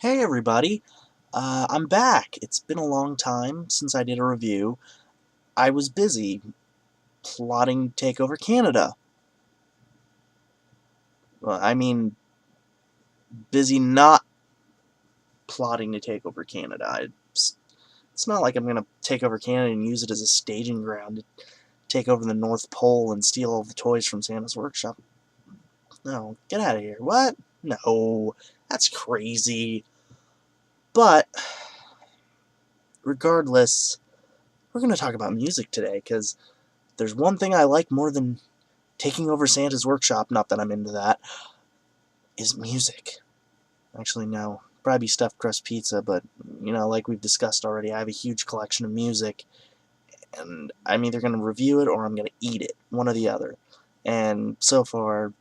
Hey everybody, I'm back. It's been a long time since I did a review. I was busy plotting to take over Canada. Well, I mean, busy not plotting to take over Canada. It's not like I'm going to take over Canada and use it as a staging ground to take over the North Pole and steal all the toys from Santa's workshop. No, get out of here. What? No, that's crazy. But, regardless, we're going to talk about music today, because there's one thing I like more than taking over Santa's workshop, not that I'm into that, is music. Actually, no. Probably stuffed crust pizza, but, like we've discussed already, I have a huge collection of music, and I'm either going to review it or I'm going to eat it. One or the other. And so far,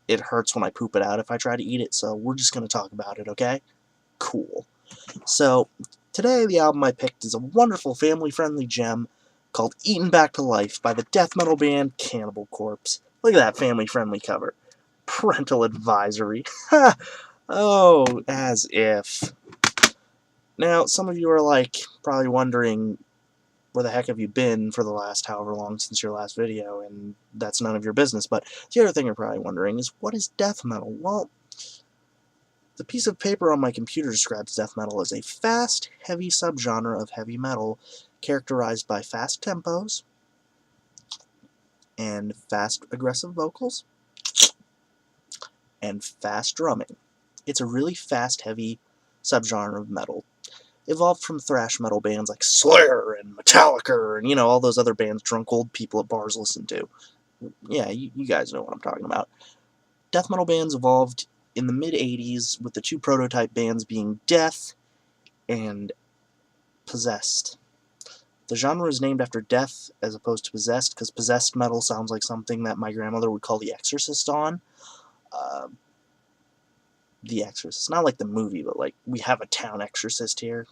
it hurts when I poop it out if I try to eat it, so we're just going to talk about it, okay? Cool. So, today the album I picked is a wonderful family-friendly gem called Eaten Back to Life by the death metal band Cannibal Corpse. Look at that family-friendly cover. Parental advisory. Ha! Oh, as if. Now, some of you are probably wondering, where the heck have you been for the last however long since your last video, and that's none of your business. But the other thing you're probably wondering is, what is death metal? Well, the piece of paper on my computer describes death metal as a fast, heavy subgenre of heavy metal characterized by fast tempos and fast, aggressive vocals and fast drumming. It's a really fast, heavy subgenre of metal. Evolved from thrash metal bands like Slayer and Metallica and, all those other bands drunk old people at bars listen to. Yeah, you guys know what I'm talking about. Death metal bands evolved in the mid-'80s, with the two prototype bands being Death and Possessed. The genre is named after Death as opposed to Possessed, because possessed metal sounds like something that my grandmother would call The Exorcist on. Uh, The Exorcist. Not like the movie, but we have a town exorcist here.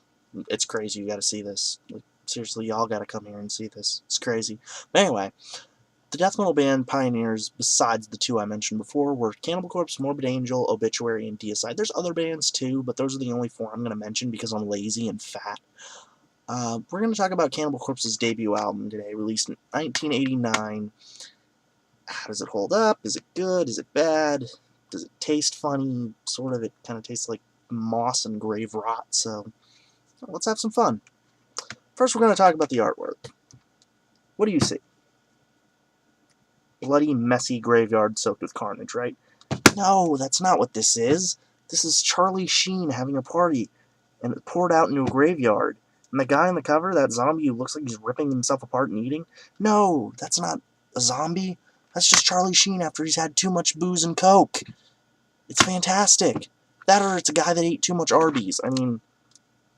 It's crazy. You gotta see this. Seriously, y'all gotta come here and see this. It's crazy. But anyway, the death metal band pioneers, besides the two I mentioned before, were Cannibal Corpse, Morbid Angel, Obituary, and Deicide. There's other bands too, but those are the only four I'm going to mention because I'm lazy and fat. We're going to talk about Cannibal Corpse's debut album today, released in 1989. How does it hold up? Is it good? Is it bad? Does it taste funny? Sort of. It kind of tastes like moss and grave rot, so let's have some fun. First, we're going to talk about the artwork. What do you see? Bloody, messy graveyard soaked with carnage, right? No, that's not what this is. This is Charlie Sheen having a party, and it poured out into a graveyard. And the guy on the cover, that zombie who looks like he's ripping himself apart and eating, no, that's not a zombie. That's just Charlie Sheen after he's had too much booze and coke. It's fantastic. That, or it's a guy that ate too much Arby's. I mean,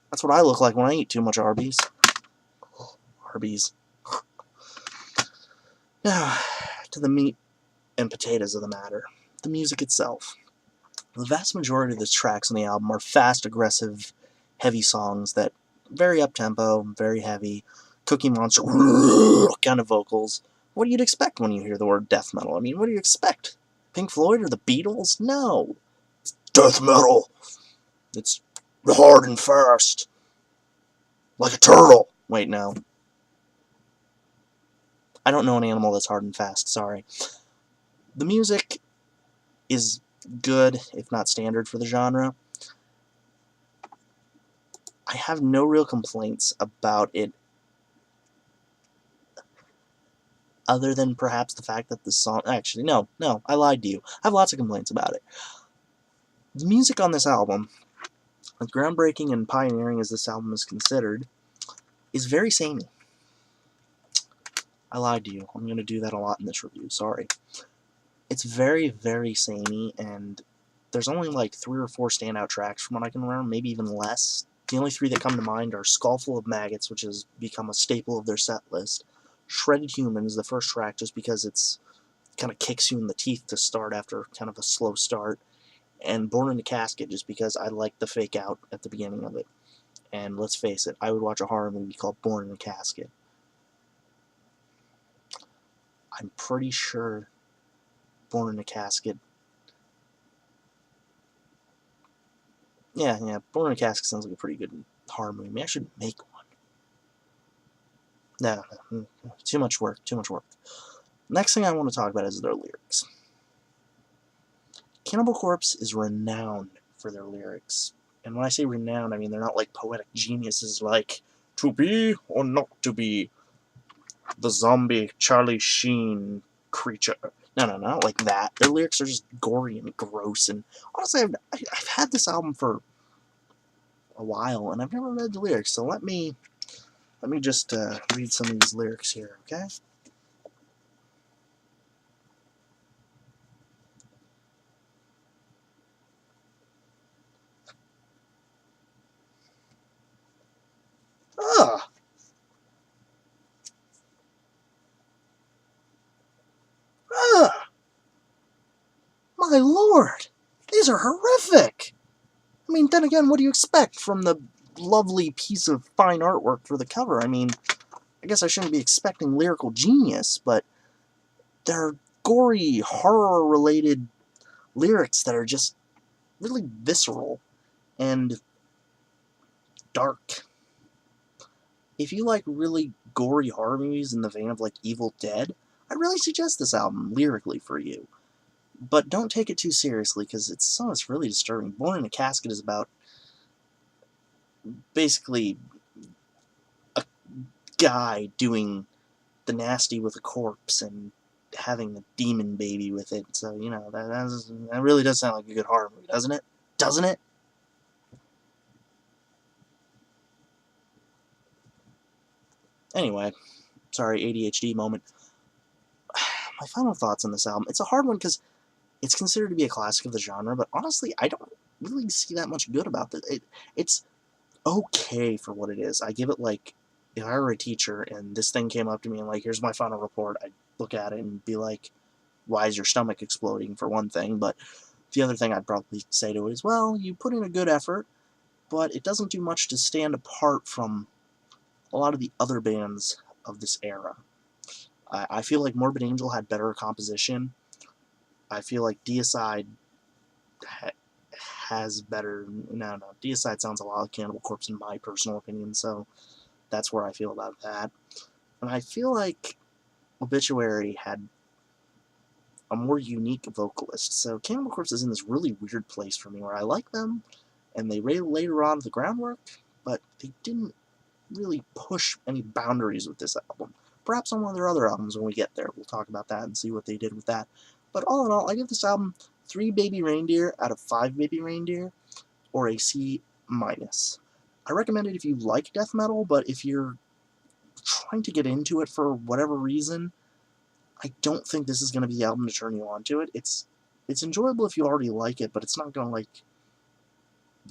that's what I look like when I eat too much Arby's. Arby's. Now, to the meat and potatoes of the matter. The music itself. The vast majority of the tracks on the album are fast, aggressive, heavy songs that very up-tempo, very heavy, Cookie Monster kind of vocals. What do you expect when you hear the word death metal? I mean, what do you expect? Pink Floyd or the Beatles? No. It's death metal. It's hard and fast. Like a turtle. Wait, no. I don't know an animal that's hard and fast, sorry. The music is good, if not standard, for the genre. I have no real complaints about it, other than perhaps the fact that the song... Actually, no, I lied to you. I have lots of complaints about it. The music on this album, as groundbreaking and pioneering as this album is considered, is very samey. I lied to you. I'm going to do that a lot in this review, sorry. It's very, very samey, and there's only 3 or 4 standout tracks from what I can remember, maybe even less. The only 3 that come to mind are Skullful of Maggots, which has become a staple of their set list. Shredded Human is the first track just because it's kind of kicks you in the teeth to start after kind of a slow start. And Born in a Casket just because I like the fake out at the beginning of it. And let's face it, I would watch a horror movie called Born in a Casket. I'm pretty sure Born in a Casket Yeah, Born in a Casket sounds like a pretty good horror movie. Maybe I should make one. No, too much work, too much work. Next thing I want to talk about is their lyrics. Cannibal Corpse is renowned for their lyrics. And when I say renowned, I mean they're not like poetic geniuses like to be or not to be the zombie Charlie Sheen creature. No, not like that. Their lyrics are just gory and gross. And honestly, I've had this album for a while, and I've never read the lyrics. So let me just read some of these lyrics here, okay? Ah, ah, my lord, these are horrific. I mean, then again, what do you expect from the lovely piece of fine artwork for the cover? I mean, I guess I shouldn't be expecting lyrical genius, but they're gory, horror-related lyrics that are just really visceral and dark. If you like really gory horror movies in the vein of like Evil Dead, I'd really suggest this album lyrically for you. But don't take it too seriously, because it's really disturbing. Born in a Casket is about basically a guy doing the nasty with a corpse and having a demon baby with it. So, you know, that really does sound like a good horror movie, doesn't it? Doesn't it? Anyway, sorry, ADHD moment. My final thoughts on this album. It's a hard one because it's considered to be a classic of the genre, but honestly, I don't really see that much good about it. It's okay for what it is. I give it like, if I were a teacher and this thing came up to me and like, here's my final report, I'd look at it and be like, why is your stomach exploding, for one thing, but the other thing I'd probably say to it is, well, you put in a good effort, but it doesn't do much to stand apart from a lot of the other bands of this era. I feel like Morbid Angel had better composition. I feel like Deicide has better. No, Deicide sounds a lot like Cannibal Corpse in my personal opinion, so that's where I feel about that. And I feel like Obituary had a more unique vocalist. So Cannibal Corpse is in this really weird place for me where I like them, and they laid a lot of the groundwork, but they didn't really push any boundaries with this album. Perhaps on one of their other albums when we get there. We'll talk about that and see what they did with that. But all in all, I give this album 3 baby reindeer out of 5 baby reindeer, or a C-. I recommend it if you like death metal, but if you're trying to get into it for whatever reason, I don't think this is going to be the album to turn you on to it. It's enjoyable if you already like it, but it's not going to, like,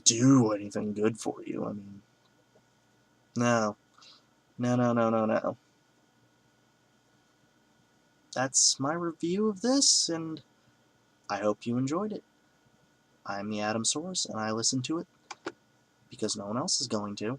do anything good for you. I mean, no. No. That's my review of this, and I hope you enjoyed it. I'm the Adamsaurus, and I listen to it because no one else is going to.